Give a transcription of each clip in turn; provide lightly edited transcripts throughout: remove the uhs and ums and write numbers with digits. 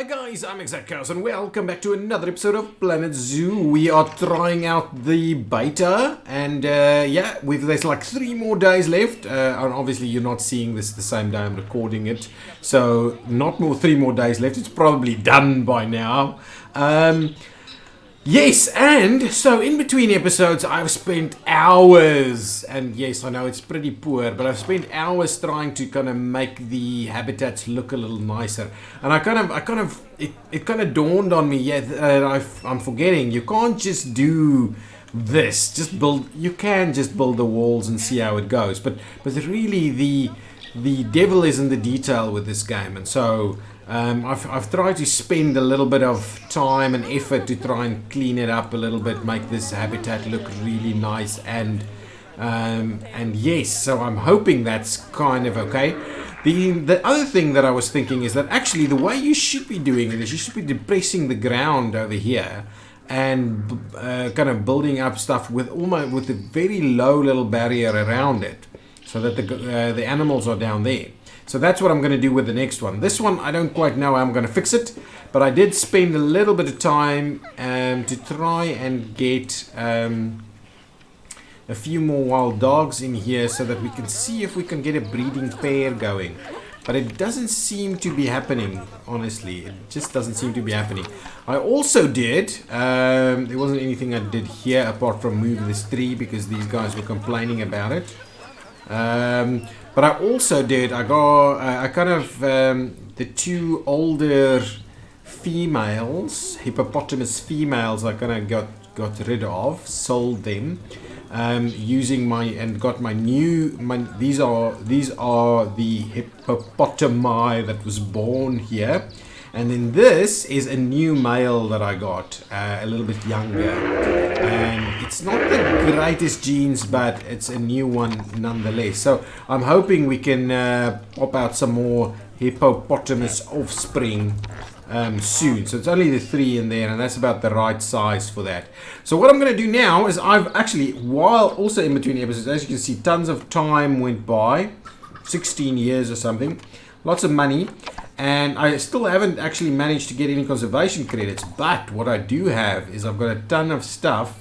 Guys, I'm ExactChaos and welcome back to another episode of Planet Zoo. We are trying out the beta and yeah, there's like 3 more days left. And obviously you're not seeing this the same day I'm recording it. So not 3 more days left. It's probably done by now. Yes, and so in between episodes I've spent hours, and yes, I know it's pretty poor, but I've spent hours trying to kind of make the habitats look a little nicer. And it kind of dawned on me, yeah, I'm forgetting, you can't just do this, you can just build the walls and see how it goes, but really the devil is in the detail with this game, and so I've tried to spend a little bit of time and effort to try and clean it up a little bit, make this habitat look really nice, and yes, so I'm hoping that's kind of okay. The other thing that I was thinking is that actually the way you should be doing it is you should be depressing the ground over here and kind of building up stuff with a very low little barrier around it, so that the animals are down there. So that's what I'm going to do with the next one. This one, I don't quite know how I'm going to fix it, but I did spend a little bit of time to try and get a few more wild dogs in here so that we can see if we can get a breeding pair going. But it doesn't seem to be happening, honestly. It just doesn't seem to be happening. I also did, there wasn't anything I did here apart from move this tree because these guys were complaining about it. But I also did, the 2 older females, hippopotamus females, I kind of got rid of, sold them, using got my new, these are the hippopotami that was born here. And then this is a new male that I got, a little bit younger. And it's not the greatest genes, but it's a new one nonetheless. So I'm hoping we can pop out some more hippopotamus offspring soon. So it's only the 3 in there, and that's about the right size for that. So what I'm going to do now is I've actually, while also in between episodes, as you can see, tons of time went by, 16 years or something, lots of money. And I still haven't actually managed to get any conservation credits, but what I do have is I've got a ton of stuff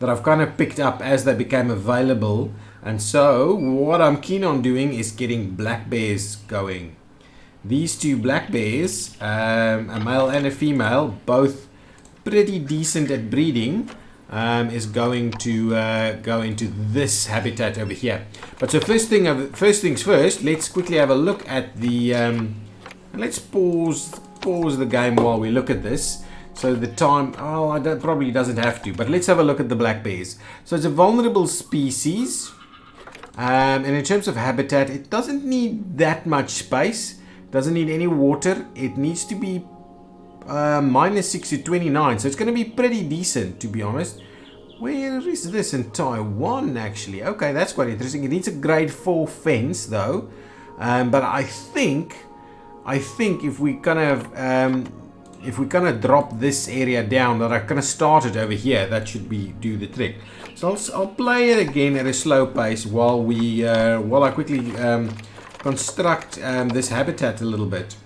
that I've kind of picked up as they became available. And so what I'm keen on doing is getting black bears going. These 2 black bears, a male and a female, both pretty decent at breeding, is going to go into this habitat over here. But so first things first, let's quickly have a look at the let's pause the game while we look at this. So the time, probably doesn't have to, but let's have a look at the black bears. So it's a vulnerable species, and in terms of habitat, it doesn't need that much space, doesn't need any water. It needs to be -6 to 29, so it's going to be pretty decent, to be honest. Where is this? In Taiwan, actually. Okay, that's quite interesting. It needs a grade 4 fence, though. But I think if we kind of drop this area down, that I kind of started over here, that should do the trick. So I'll play it again at a slow pace while I quickly construct this habitat a little bit.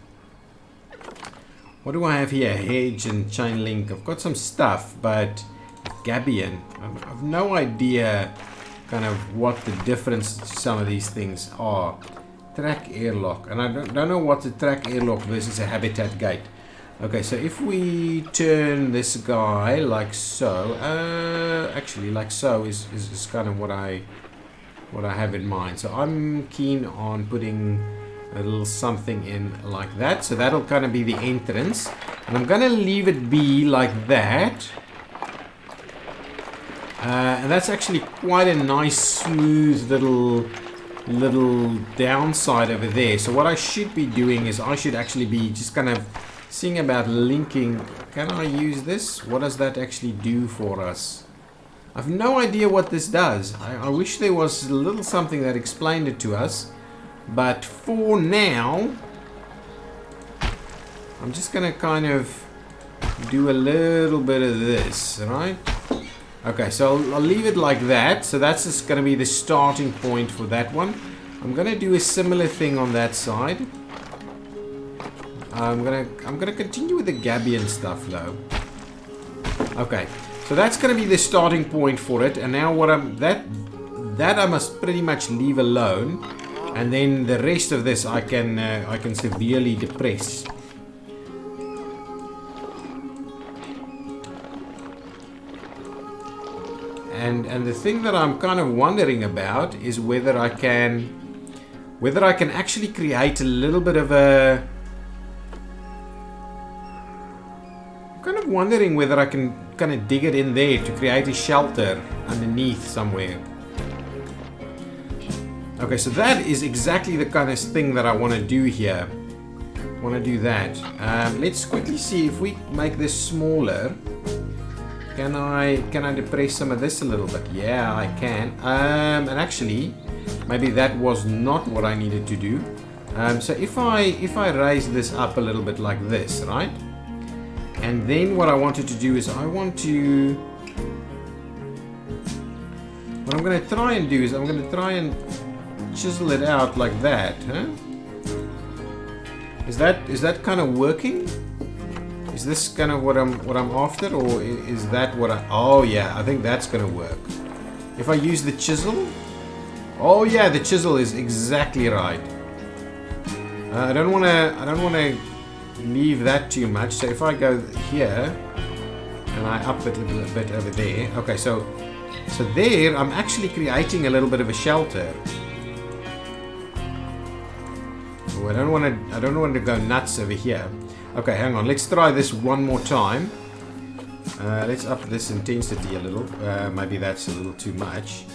What do I have here? Hedge and chain link. I've got some stuff, but Gabion, I've no idea kind of what the difference to some of these things are. Track airlock, and I don't know what the track airlock versus a habitat gate. Okay, so if we turn this guy like so, actually like so is kind of what I have in mind. So I'm keen on putting a little something in like that, so that'll kind of be the entrance, and I'm gonna leave it be like that. And that's actually quite a nice smooth little downside over there. So what I should be doing is I should actually be just kind of seeing about linking. Can I use this? What does that actually do for us? I've no idea what this does. I wish there was a little something that explained it to us, but for now I'm just gonna kind of do a little bit of this, right? Okay, so I'll leave it like that. So that's just going to be the starting point for that one. I'm going to do a similar thing on that side. I'm gonna continue with the Gabion stuff though. Okay, so that's gonna be the starting point for it, and now what that I must pretty much leave alone, and then the rest of this I can severely depress. And the thing that I'm kind of wondering about is whether I can actually create a little bit of a... I'm kind of wondering whether I can kind of dig it in there to create a shelter underneath somewhere. Okay, so that is exactly the kind of thing that I want to do here. I want to do that. Let's quickly see if we make this smaller. Can I depress some of this a little bit? Yeah, I can. And actually, maybe that was not what I needed to do. So if I raise this up a little bit like this, right? And then what I wanted to do is what I'm going to try and do is I'm going to try and chisel it out like that, huh? Is that kind of working? Is this kind of what I'm after, or is that what I... Oh yeah, I think that's gonna work. If I use the chisel... Oh yeah, the chisel is exactly right. I don't wanna leave that too much. So if I go here and I up it a little bit over there. Okay, so there I'm actually creating a little bit of a shelter. Oh, I don't want to go nuts over here. Okay, hang on. Let's try this one more time. Let's up this intensity a little. Maybe that's a little too much.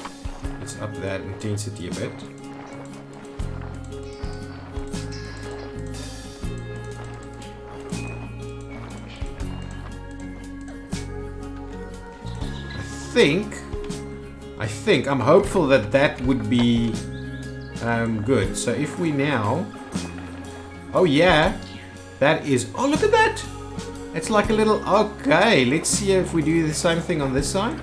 Let's up that intensity a bit. I'm hopeful that would be good. So if we now... Oh yeah! That is... Oh, look at that! It's like a little... Okay, let's see if we do the same thing on this side.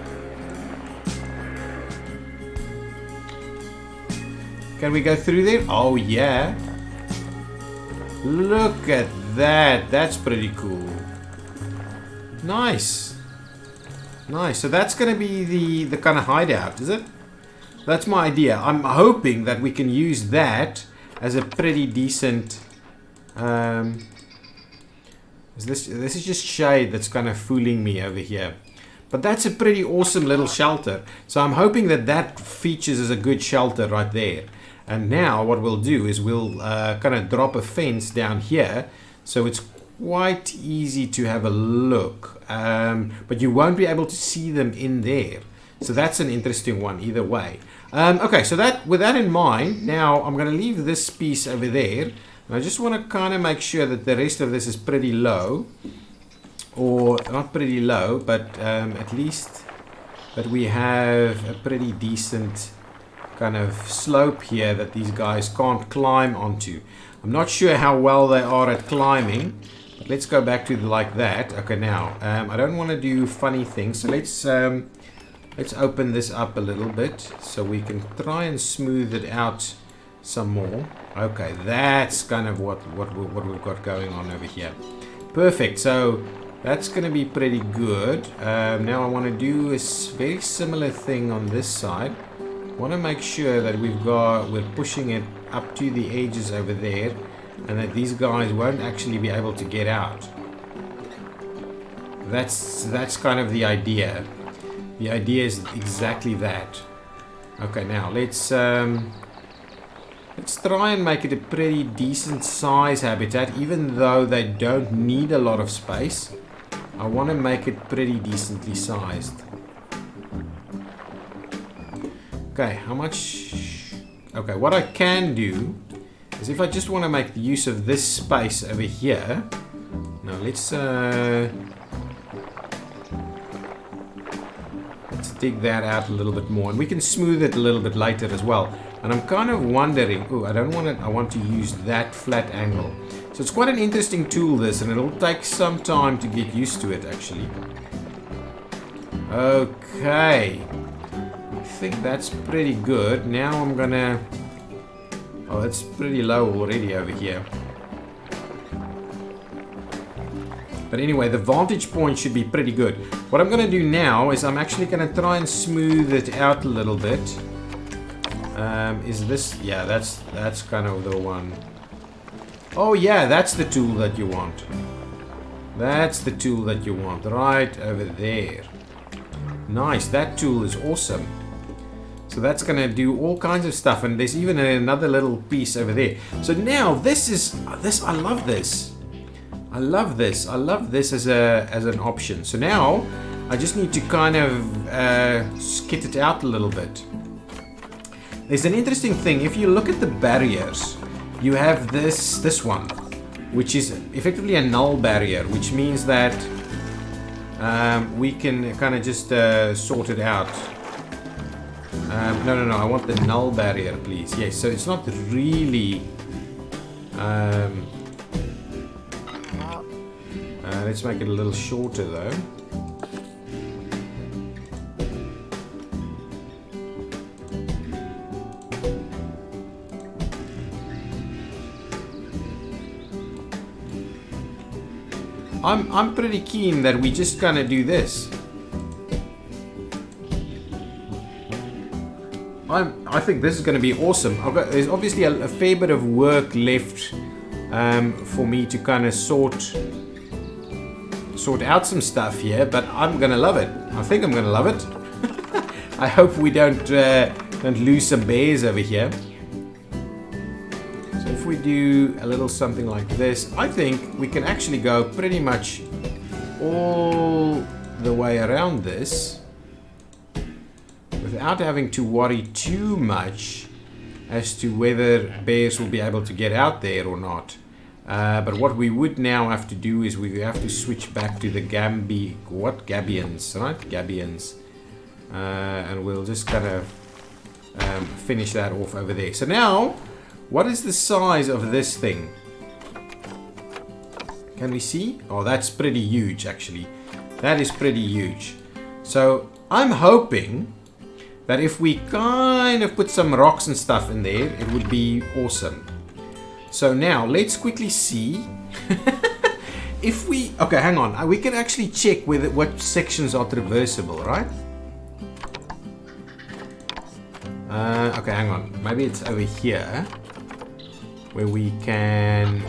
Can we go through there? Oh, yeah. Look at that. That's pretty cool. Nice. Nice. So that's going to be the kind of hideout, is it? That's my idea. I'm hoping that we can use that as a pretty decent... This is just shade that's kind of fooling me over here. But that's a pretty awesome little shelter. So I'm hoping that features as a good shelter right there. And now what we'll do is we'll kind of drop a fence down here. So it's quite easy to have a look. But you won't be able to see them in there. So that's an interesting one either way. Okay, so with that in mind, now I'm going to leave this piece over there. And I just want to kind of make sure that the rest of this is pretty low. Or not pretty low, but at least that we have a pretty decent kind of slope here that these guys can't climb onto. I'm not sure how well they are at climbing, but let's go back to like that. Okay, now I don't want to do funny things, so let's open this up a little bit so we can try and smooth it out some more. Okay, that's kind of what we've got going on over here. Perfect. So that's going to be pretty good. Now I want to do a very similar thing on this side. I want to make sure that we're pushing it up to the edges over there, and that these guys won't actually be able to get out. That's kind of the idea. The idea is exactly that. Okay, now let's try and make it a pretty decent size habitat, even though they don't need a lot of space. I want to make it pretty decently sized. Okay, how much... Okay, what I can do is if I just want to make use of this space over here. Now let's dig that out a little bit more, and we can smooth it a little bit later as well. And I'm kind of wondering, oh, I don't want it, I want to use that flat angle. So it's quite an interesting tool, this, and it'll take some time to get used to it, actually. Okay. I think that's pretty good. Now I'm gonna... Oh, it's pretty low already over here. But anyway, the vantage point should be pretty good. What I'm going to do now is I'm actually going to try and smooth it out a little bit. Is this... Yeah, that's kind of the one. Oh yeah, that's the tool that you want. That's the tool that you want. Right over there. Nice, that tool is awesome. So that's going to do all kinds of stuff. And there's even another little piece over there. So now this is... I love this. I love this. I love this as an option. So now I just need to kind of skit it out a little bit. There's an interesting thing. If you look at the barriers, you have this one, which is effectively a null barrier, which means that we can kind of just sort it out. No, I want the null barrier, please. Yes, so it's not really... let's make it a little shorter, though. I'm pretty keen that we just kind of do this. I think this is going to be awesome. There's obviously a fair bit of work left for me to kind of sort out some stuff here, but I'm going to love it. I think I'm going to love it. I hope we don't lose some bears over here. So if we do a little something like this, I think we can actually go pretty much all the way around this without having to worry too much as to whether bears will be able to get out there or not. But what we would now have to do is we have to switch back to the Gabions, right? Gabions. And we'll just kind of finish that off over there. So now, what is the size of this thing? Can we see? Oh, that's pretty huge, actually. That is pretty huge. So I'm hoping that if we kind of put some rocks and stuff in there, it would be awesome. So now let's quickly see if we... Okay, hang on. We can actually check whether what sections are traversable, right? Okay, hang on. Maybe it's over here where we can...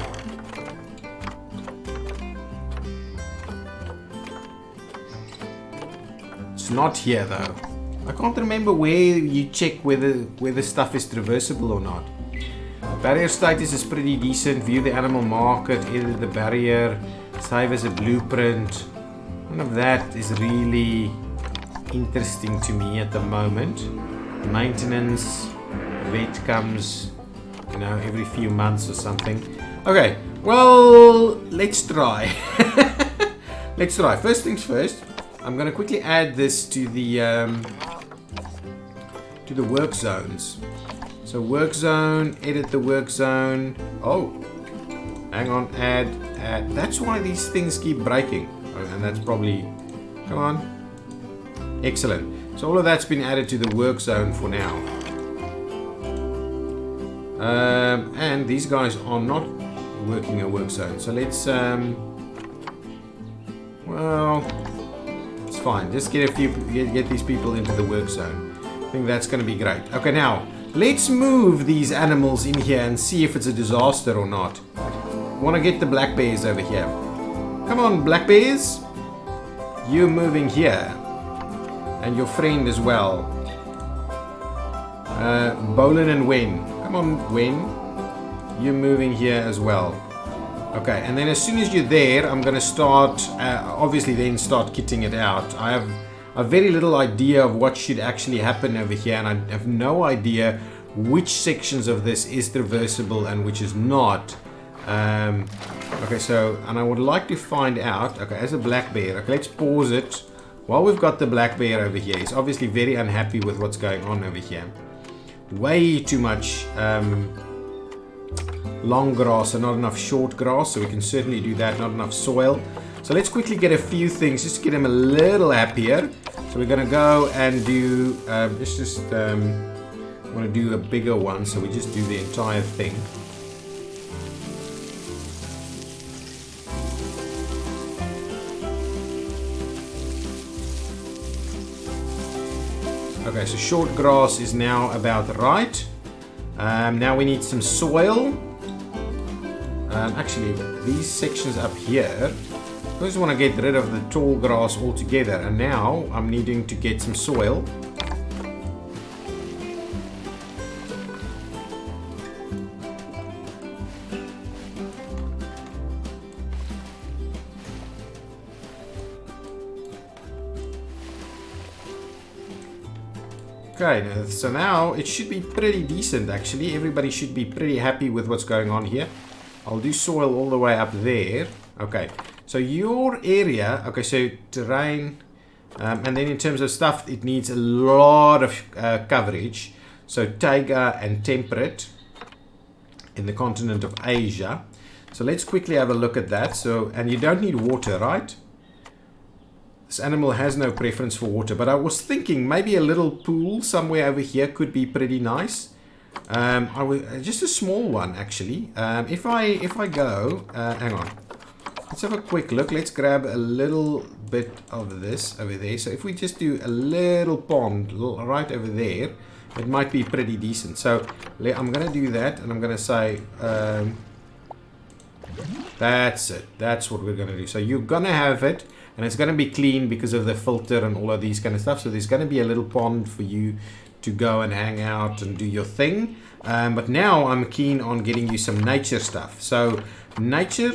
It's not here though. I can't remember where you check whether stuff is traversable or not. Barrier status is pretty decent. View the animal market, edit the barrier, save as a blueprint. None of that is really interesting to me at the moment. Maintenance, vet comes, you know, every few months or something. Okay, well, let's try. Let's try. First things first, I'm going to quickly add this to the work zones. So work zone, edit the work zone. Oh, hang on, add. That's why these things keep breaking. Oh, and that's probably, come on. Excellent. So all of that's been added to the work zone for now. And these guys are not working a work zone. So let's, well, it's fine. Just get these people into the work zone. I think that's going to be great. Okay, now let's move these animals in here and see if it's a disaster or not. I want to get the black bears over here. Come on, black bears. You're moving here. And your friend as well. Bolin and Wen. Come on, Wen. You're moving here as well. Okay, and then as soon as you're there, I'm going to start, obviously then start kitting it out. I have a very little idea of what should actually happen over here, and I have no idea which sections of this is traversable and which is not. Okay, so, and I would like to find out, okay, as a black bear, okay, let's pause it while we've got the black bear over here. He's obviously very unhappy with what's going on over here. Way too much long grass and not enough short grass, so we can certainly do that, not enough soil. So let's quickly get a few things just to get him a little happier. So we're going to go and do, let's just, want to do a bigger one, so we just do the entire thing. Okay, so short grass is now about right. Now we need some soil. Actually, these sections up here, I just want to get rid of the tall grass altogether. And now I'm needing to get some soil. Okay, so now it should be pretty decent actually. Everybody should be pretty happy with what's going on here. I'll do soil all the way up there. Okay, so your area, okay, so terrain, and then in terms of stuff, it needs a lot of coverage. So taiga and temperate in the continent of Asia. So let's quickly have a look at that. So, and you don't need water, right? This animal has no preference for water, but I was thinking maybe a little pool somewhere over here could be pretty nice. Just a small one actually. If I go, hang on, let's have a quick look. Let's grab a little bit of this over there. So if we just do a little pond right over there, it might be pretty decent. So I'm gonna do that, and I'm gonna say, that's it. That's what we're gonna do. So you're gonna have it. And it's going to be clean because of the filter and all of these kind of stuff. So there's going to be a little pond for you to go and hang out and do your thing. But now I'm keen on getting you some nature stuff. So nature,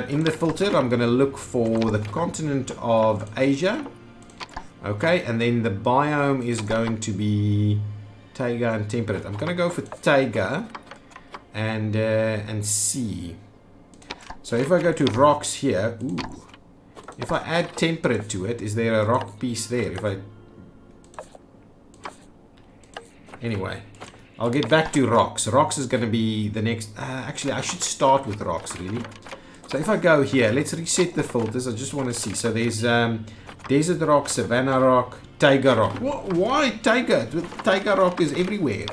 in the filter, I'm going to look for the continent of Asia. Okay, and then the biome is going to be taiga and temperate. I'm going to go for taiga and sea. So if I go to rocks here, ooh. If I add temperate to it, is there a rock piece there? Anyway, I'll get back to rocks. Rocks is going to be the next... actually, I should start with rocks, really. So if I go here, let's reset the filters. I just want to see. So there's desert rock, savanna rock, taiga rock. Why taiga? Taiga rock is everywhere.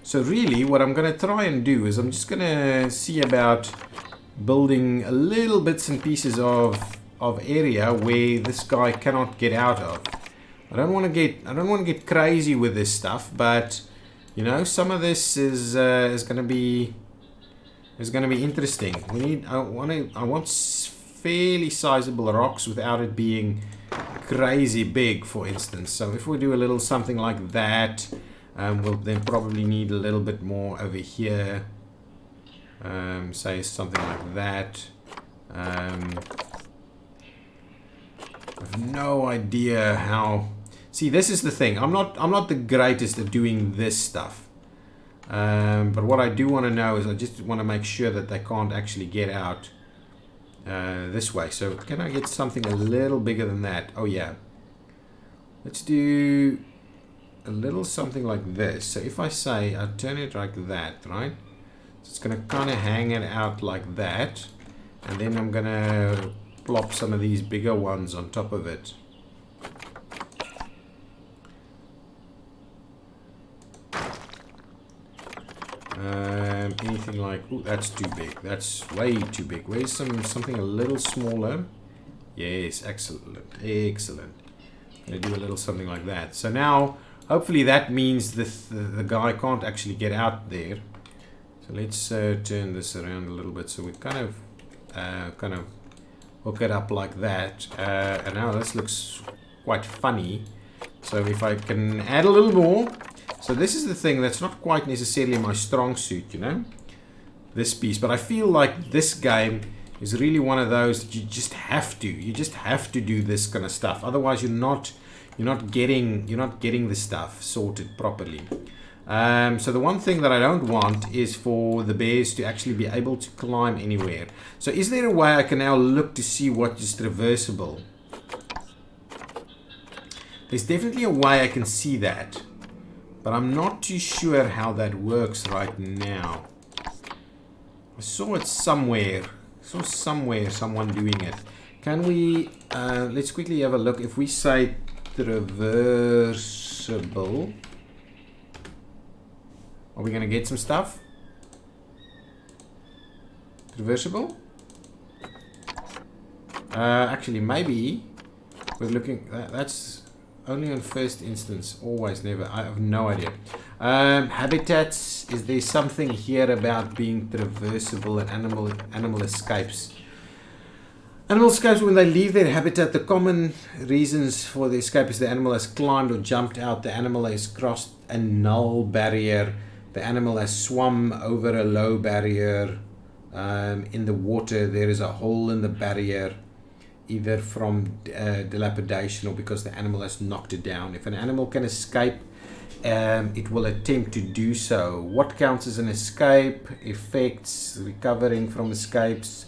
So really, what I'm going to try and do is I'm just going to see about building a little bits and pieces of area where this guy cannot get out of. I don't want to get crazy with this stuff, but you know, some of this is going to be interesting. I want fairly sizable rocks without it being crazy big, for instance. So if we do a little something like that, we'll then probably need a little bit more over here. Say something like that. I have no idea how. See, this is the thing. I'm not the greatest at doing this stuff. But what I do want to know is I just want to make sure that they can't actually get out this way. So can I get something a little bigger than that? Oh yeah. Let's do a little something like this. So if I say I turn it like that, right? So it's going to kind of hang it out like that. And then I'm going to plop some of these bigger ones on top of it. Anything like... Ooh, that's too big. That's way too big. Where's something a little smaller? Yes, excellent. Excellent. I'm going to do a little something like that. So now, hopefully that means the guy can't actually get out there. So let's turn this around a little bit, so we kind of hook it up like that. And now this looks quite funny. So if I can add a little more. So this is the thing that's not quite necessarily my strong suit, you know, this piece. But I feel like this game is really one of those that you just have to do this kind of stuff. Otherwise, you're not getting the stuff sorted properly. So the one thing that I don't want is for the bears to actually be able to climb anywhere. So is there a way I can now look to see what is traversable? There's definitely a way I can see that, but I'm not too sure how that works right now. I saw it somewhere. Someone doing it. Can we, let's quickly have a look. If we say traversable, are we going to get some stuff? Traversable? Actually, maybe we're looking, that's only on first instance, always, never. I have no idea. Habitats, is there something here about being traversable and animal escapes? Animal escapes when they leave their habitat. The common reasons for the escape is the animal has climbed or jumped out, the animal has crossed a null barrier, the animal has swum over a low barrier, in the water there is a hole in the barrier, either from dilapidation or because the animal has knocked it down. If an animal can escape, it will attempt to do so. What counts as an escape? Effects, recovering from escapes.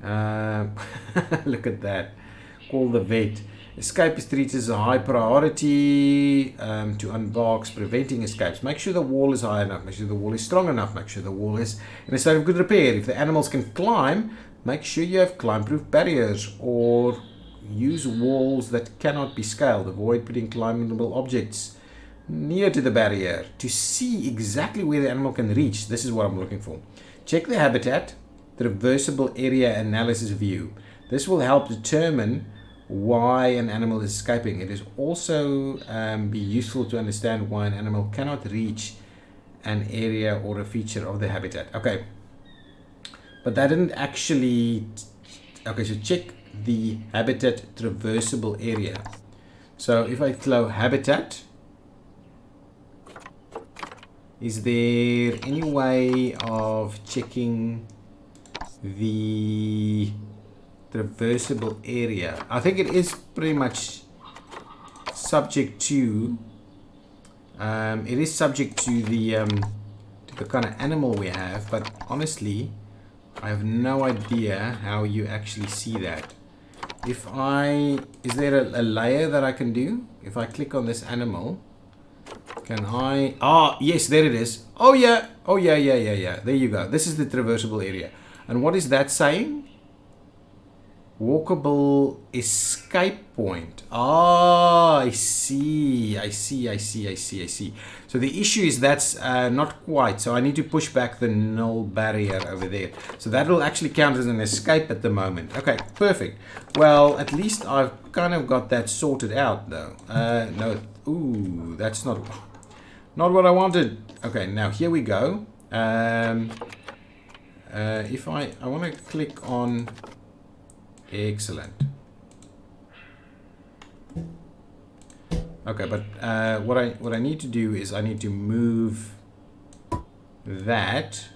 Look at that. Call the vet. Escape is treated as a high priority to unbox, preventing escapes. Make sure the wall is high enough, make sure the wall is strong enough, make sure the wall is in a state of good repair. If the animals can climb, make sure you have climb-proof barriers or use walls that cannot be scaled. Avoid putting climbable objects near to the barrier. To see exactly where the animal can reach, this is what I'm looking for. Check the habitat, traversable area analysis view. This will help determine why an animal is escaping. It is also be useful to understand why an animal cannot reach an area or a feature of the habitat. Okay, but that didn't actually. Okay, so check the habitat traversable area. So if I throw habitat, is there any way of checking the traversable area? I think it is pretty much subject to the kind of animal we have, but honestly I have no idea how you actually see that. Is there a layer that I can do? If I click on this animal, can I? Ah, yes, there it is. Oh yeah, there you go. This is the traversable area. And what is that saying? Walkable escape point. Ah, I see. So the issue is that's not quite. So I need to push back the null barrier over there. So that will actually count as an escape at the moment. Okay, perfect. Well, at least I've kind of got that sorted out though. No, ooh, that's not what I wanted. Okay, now here we go. If I want to click on, excellent. Okay, but what I need to do is I need to move that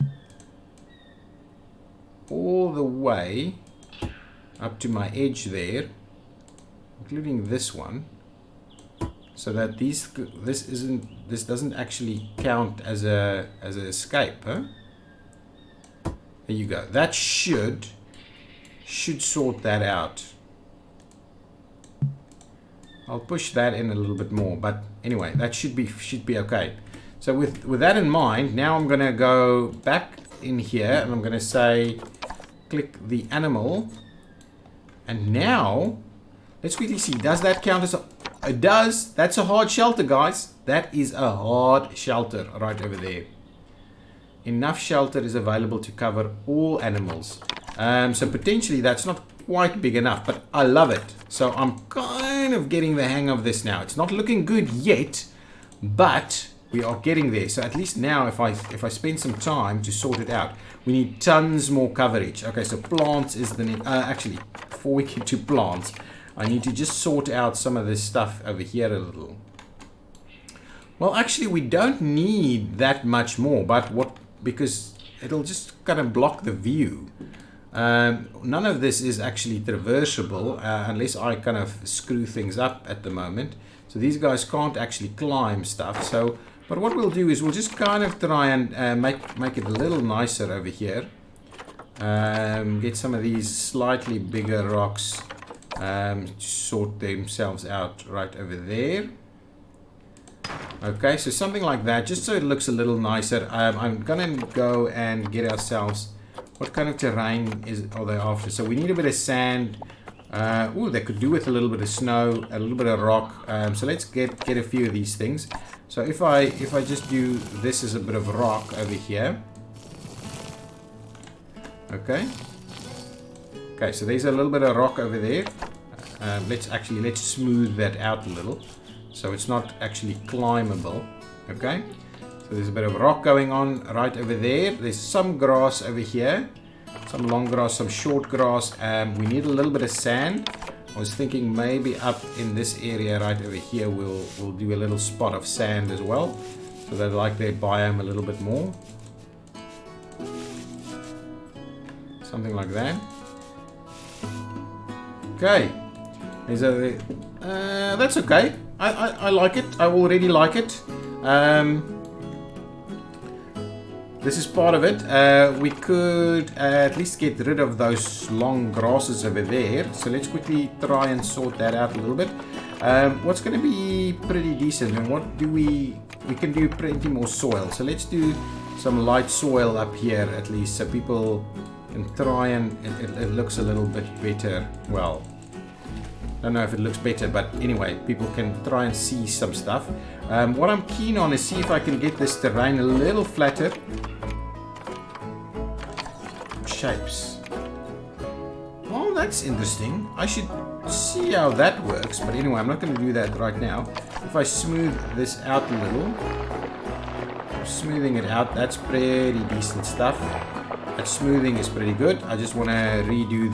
all the way up to my edge there, including this one, so that this doesn't actually count as an escape, huh? There you go. That should sort that out. I'll push that in a little bit more, but anyway, that should be okay. So with that in mind, now I'm gonna go back in here and I'm gonna say, click the animal, and now let's quickly see. Does that count as a? It does. That's a hard shelter, guys. That is a hard shelter right over there. Enough shelter is available to cover all animals. So potentially that's not quite big enough, but I love it. So I'm kind of getting the hang of this now. It's not looking good yet, but we are getting there. So at least now if I spend some time to sort it out, we need tons more coverage. Okay, so plants is the actually, before we get to plants, I need to just sort out some of this stuff over here a little. Well, actually we don't need that much more, but because it'll just kind of block the view. None of this is actually traversable unless I kind of screw things up at the moment. So these guys can't actually climb stuff. So, but what we'll do is we'll just kind of try and make it a little nicer over here. Get some of these slightly bigger rocks, sort themselves out right over there. Okay, so something like that, just so it looks a little nicer. I'm gonna go and get ourselves, what kind of terrain are they after? So we need a bit of sand. Ooh, they could do with a little bit of snow, a little bit of rock. So let's get a few of these things. So if I just do this as a bit of rock over here. Okay. Okay, so there's a little bit of rock over there. let's smooth that out a little, so it's not actually climbable. Okay, so there's a bit of rock going on right over there. There's some grass over here, some long grass, some short grass. We need a little bit of sand. I was thinking maybe up in this area right over here we'll do a little spot of sand as well, so they like their biome a little bit more. Something like that. Okay. That's okay. I like it. I already like it. This is part of it. We could at least get rid of those long grasses over there. So let's quickly try and sort that out a little bit. What's going to be pretty decent, and what do we can do plenty more soil. So let's do some light soil up here at least, so people can try and it looks a little bit better. Well, I don't know if it looks better, but anyway, people can try and see some stuff. What I'm keen on is see if I can get this terrain a little flatter. Shapes. Oh, that's interesting. I should see how that works, but anyway, I'm not going to do that right now. If I smooth this out a little, smoothing it out, that's pretty decent stuff. That smoothing is pretty good. I just want to redo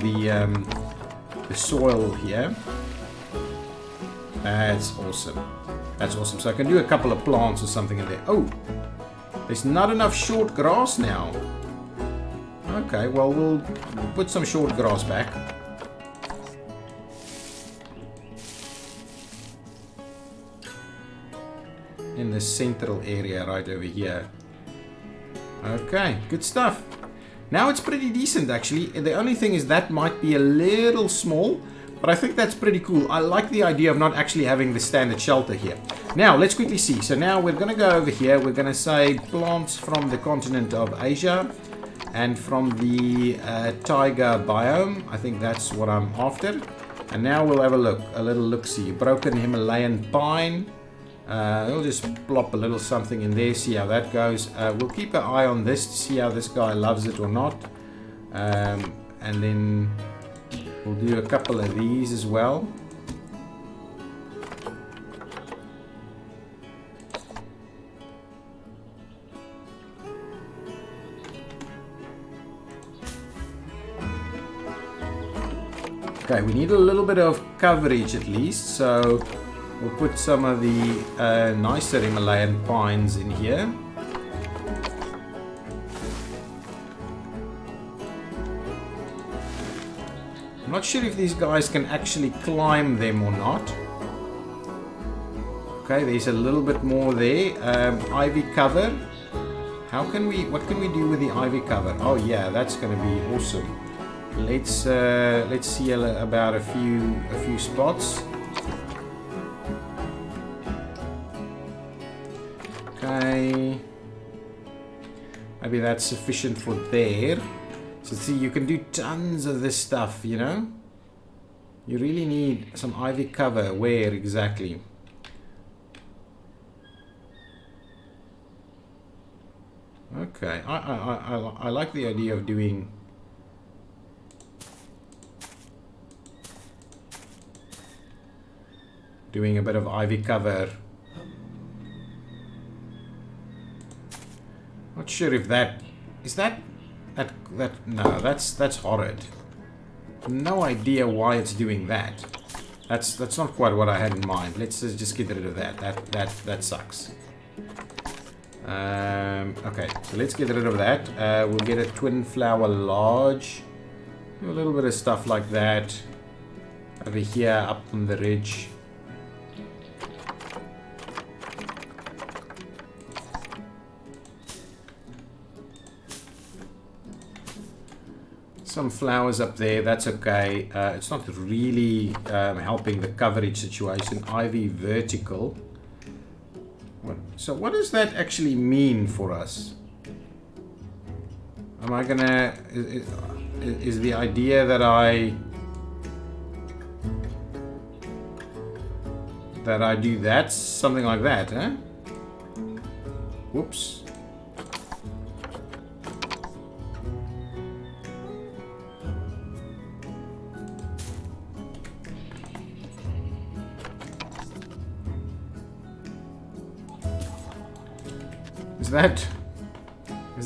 the soil here. That's awesome. That's awesome. So I can do a couple of plants or something in there. Oh, there's not enough short grass now. Okay, well, we'll put some short grass back. In the central area right over here. Okay, good stuff. Now it's pretty decent actually. The only thing is that might be a little small, but I think that's pretty cool. I like the idea of not actually having the standard shelter here. Now let's quickly see. So now we're going to go over here. We're going to say plants from the continent of Asia and from the taiga biome. I think that's what I'm after. And now we'll have a little look-see. Broken Himalayan pine. We'll just plop a little something in there, see how that goes. We'll keep an eye on this to see how this guy loves it or not. And then we'll do a couple of these as well. Okay, we need a little bit of coverage at least, so we'll put some of the nicer Himalayan pines in here. I'm not sure if these guys can actually climb them or not. Okay, there's a little bit more there. Ivy cover. What can we do with the ivy cover? Oh yeah, that's going to be awesome. Let's see about a few spots. Okay, maybe that's sufficient for there. So see, you can do tons of this stuff, you know. You really need some ivy cover. Where exactly? Okay, I like the idea of doing a bit of ivy cover. Not sure if that is that no, that's horrid. No idea why it's doing that. That's not quite what I had in mind. Let's just get rid of that. That sucks. Okay, so let's get rid of that. We'll get a twin flower lodge. Do a little bit of stuff like that over here up on the ridge. Some flowers up there, that's okay. It's not really helping the coverage situation. Ivy vertical. So what does that actually mean for us? Am I gonna... Is the idea that I do that? Something like that, huh? Whoops.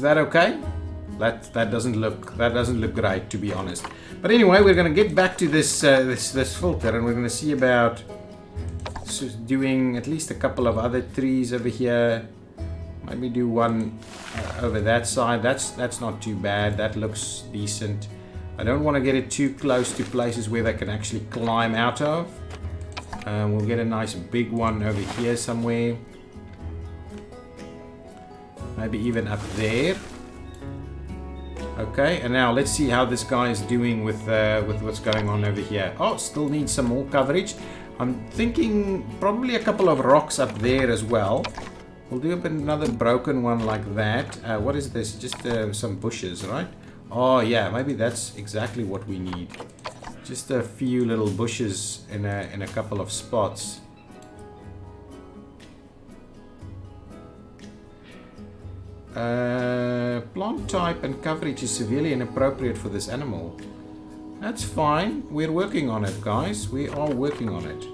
that okay? That doesn't look great, to be honest. But anyway, we're going to get back to this this filter, and we're going to see about doing at least a couple of other trees over here. Maybe do one over that side. That's not too bad. That looks decent. I don't want to get it too close to places where they can actually climb out of. We'll get a nice big one over here somewhere. Maybe even up there. Okay, and now let's see how this guy is doing with what's going on over here. Oh, still needs some more coverage. I'm thinking probably a couple of rocks up there as well. We'll do another broken one like that. What is this? Just some bushes, right? Oh yeah, maybe that's exactly what we need. Just a few little bushes in a couple of spots. Plant type and coverage is severely inappropriate for this animal. That's fine. We're working on it, guys. We are working on it.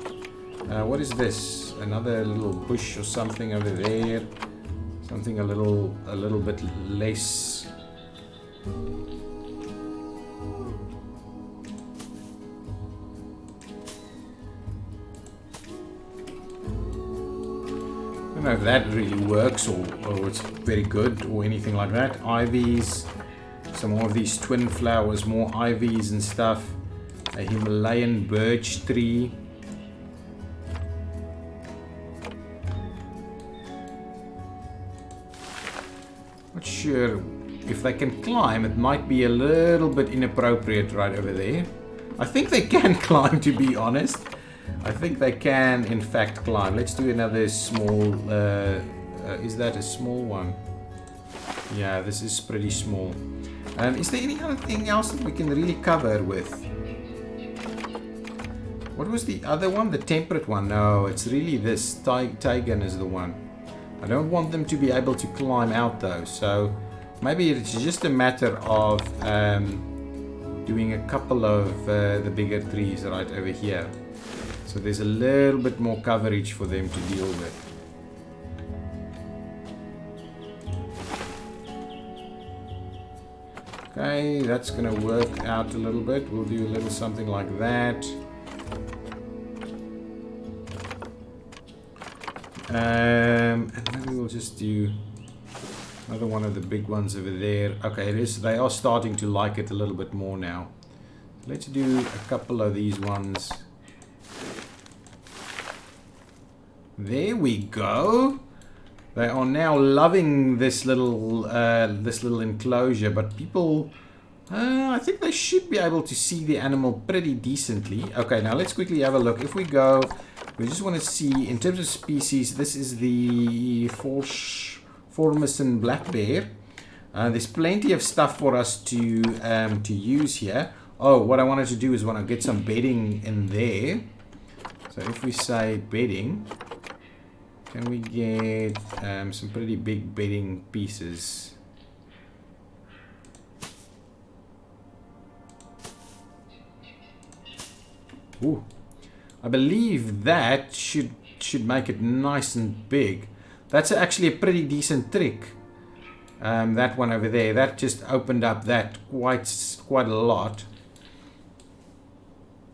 What is this? Another little bush or something over there. Something a little bit less. I don't know if that really works or it's very good or anything like that. Ivies. Some more of these twin flowers, more ivies and stuff. A Himalayan birch tree. Not sure if they can climb. It might be a little bit inappropriate right over there. I think they can climb, to be honest. I think they can in fact climb. Let's do another small... is that a small one? Yeah, this is pretty small. Is there anything else that we can really cover with? What was the other one? The temperate one? No, it's really this. Tycoon is the one. I don't want them to be able to climb out though. So maybe it's just a matter of doing a couple of the bigger trees right over here. So there's a little bit more coverage for them to deal with. Okay, that's going to work out a little bit. We'll do a little something like that. And maybe we'll just do another one of the big ones over there. Okay, they are starting to like it a little bit more now. Let's do a couple of these ones. There we go. They are now loving this little enclosure, but people, I think they should be able to see the animal pretty decently. Okay, now let's quickly have a look. If we go, we just want to see, in terms of species, this is the Formosan black bear. There's plenty of stuff for us to use here. Oh, what I wanted to do is want to get some bedding in there. So if we say bedding, can we get some pretty big bedding pieces? Ooh, I believe that should make it nice and big. That's actually a pretty decent trick. That one over there, that just opened up that quite a lot.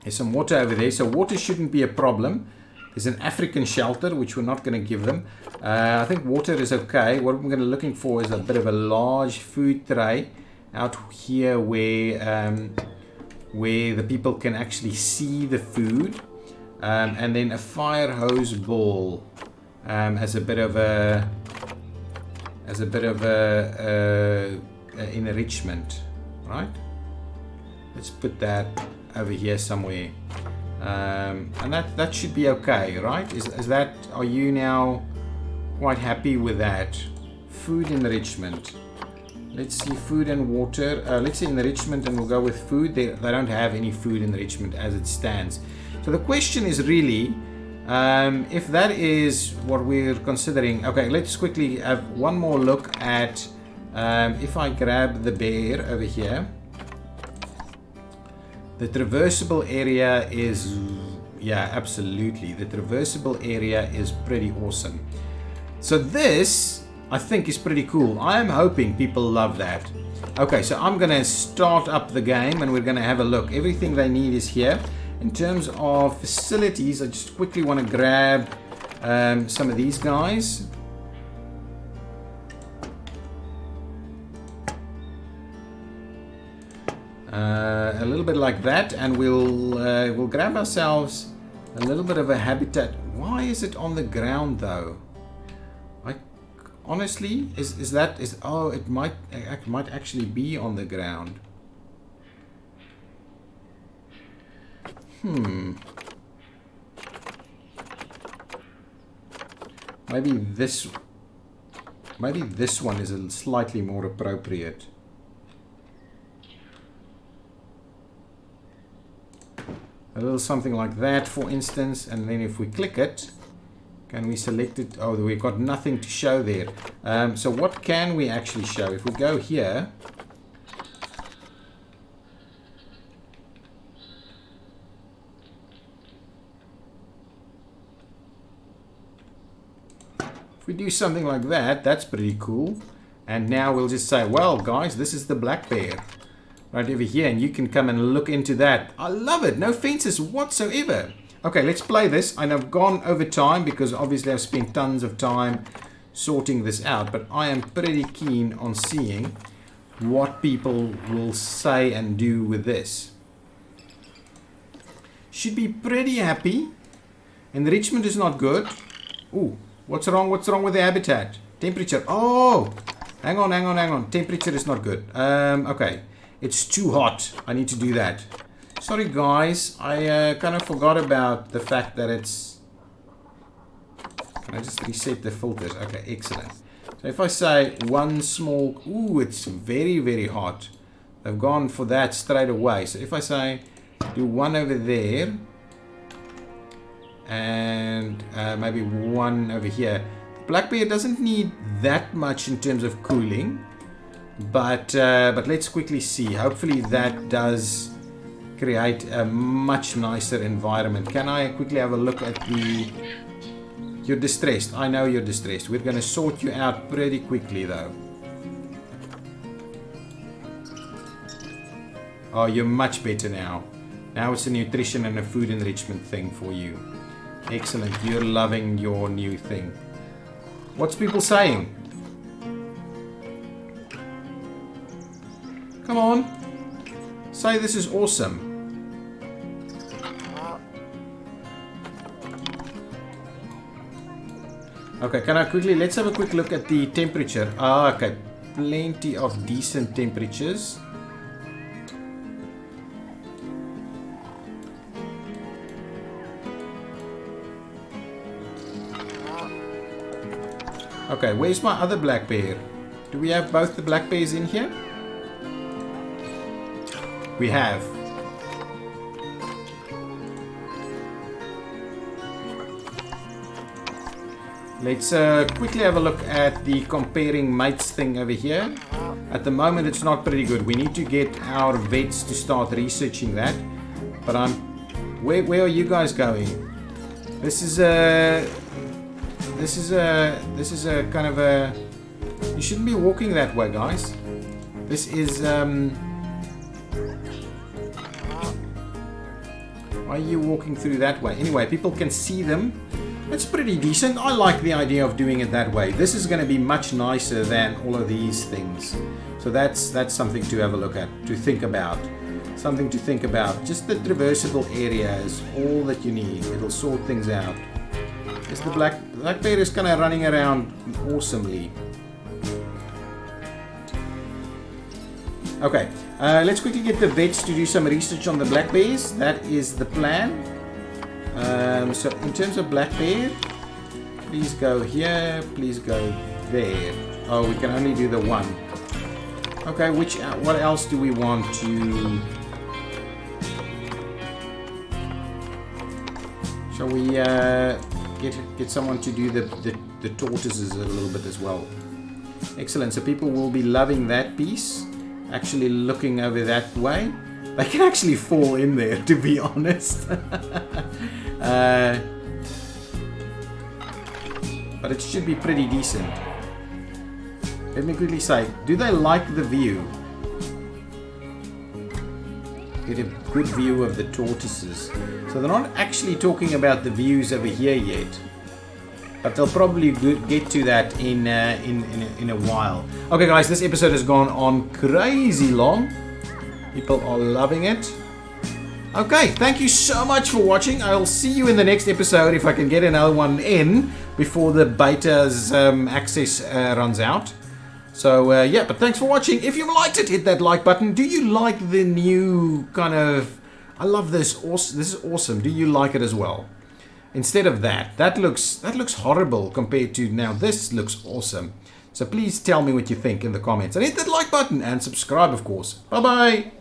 There's some water over there, so water shouldn't be a problem. There's an African shelter, which we're not going to give them. I think water is okay. What we're going to looking for is a bit of a large food tray out here where the people can actually see the food. And then a fire hose ball as a bit of a enrichment, right? Let's put that over here somewhere. And that should be okay, right? Is that, are you now quite happy with that? Food enrichment. Let's see, food and water. Let's see enrichment, and we'll go with food. They don't have any food enrichment as it stands. So the question is really, if that is what we're considering. Okay, let's quickly have one more look at, if I grab the bear over here. The traversable area is, yeah, absolutely. The traversable area is pretty awesome. So this I think is pretty cool. I am hoping people love that. Okay, so I'm going to start up the game and we're going to have a look. Everything they need is here. In terms of facilities, I just quickly want to grab some of these guys. A little bit like that, and we'll grab ourselves a little bit of a habitat. Why is it on the ground though? Honestly, oh, it might actually be on the ground. Maybe this one is slightly more appropriate. A little something like that, for instance, and then if we click it, can we select it? Oh, we've got nothing to show there. So what can we actually show? If we go here, if we do something like that, that's pretty cool. And now we'll just say, well, guys, this is the black bear right over here, and you can come and look into that. I love it. No fences whatsoever. Okay, let's play this. And I've gone over time because obviously I've spent tons of time sorting this out, but I am pretty keen on seeing what people will say and do with this. Should be pretty happy. Enrichment is not good. Ooh, what's wrong? What's wrong with the habitat? Temperature. Oh, hang on. Temperature is not good. Okay, it's too hot. I need to do that. Sorry guys, I kind of forgot about the fact that it's... Can I just reset the filters? Okay, excellent. So if I say one small... Ooh, it's very, very hot. They've gone for that straight away. So if I say do one over there and maybe one over here. Black bear doesn't need that much in terms of cooling, but let's quickly see. Hopefully that does create a much nicer environment. Can I quickly have a look at the... You're distressed. I know you're distressed. We're going to sort you out pretty quickly though. Oh, you're much better now. Now it's a nutrition and a food enrichment thing for you. Excellent. You're loving your new thing. What's people saying? Come on. Say this is awesome. Okay, can I quickly, let's have a quick look at the temperature. Ah, okay, plenty of decent temperatures. Okay, where's my other black bear? Do we have both the black bears in here? We have. Let's quickly have a look at the comparing mates thing over here. At the moment it's not pretty good. We need to get our vets to start researching that. But where are you guys going? This is a kind of a... You shouldn't be walking that way, guys. This is why are you walking through that way? Anyway, people can see them. It's pretty decent. I like the idea of doing it that way. This is going to be much nicer than all of these things. So that's something to have a look at, to think about. Something to think about. Just the traversable area is all that you need. It'll sort things out. Is the black bear is kind of running around awesomely. Okay, let's quickly get the vets to do some research on the black bears. That is the plan. So in terms of black bear, please go here, please go there. Oh, we can only do the one. Okay, what else do we want to... Shall we get someone to do the tortoises a little bit as well? Excellent. So people will be loving that piece. Actually looking over that way. They can actually fall in there, to be honest. But it should be pretty decent. Let me quickly say, do they like the view? Get a good view of the tortoises. So they're not actually talking about the views over here yet, but they'll probably get to that in a while. Okay, guys, this episode has gone on crazy long. People are loving it. Okay, thank you so much for watching. I'll see you in the next episode if I can get another one in before the beta's access runs out. So, yeah, but thanks for watching. If you've liked it, hit that like button. Do you like the new kind of... I love this. This is awesome. Do you like it as well? Instead of that looks horrible compared to now. This looks awesome. So please tell me what you think in the comments. And hit that like button and subscribe, of course. Bye-bye.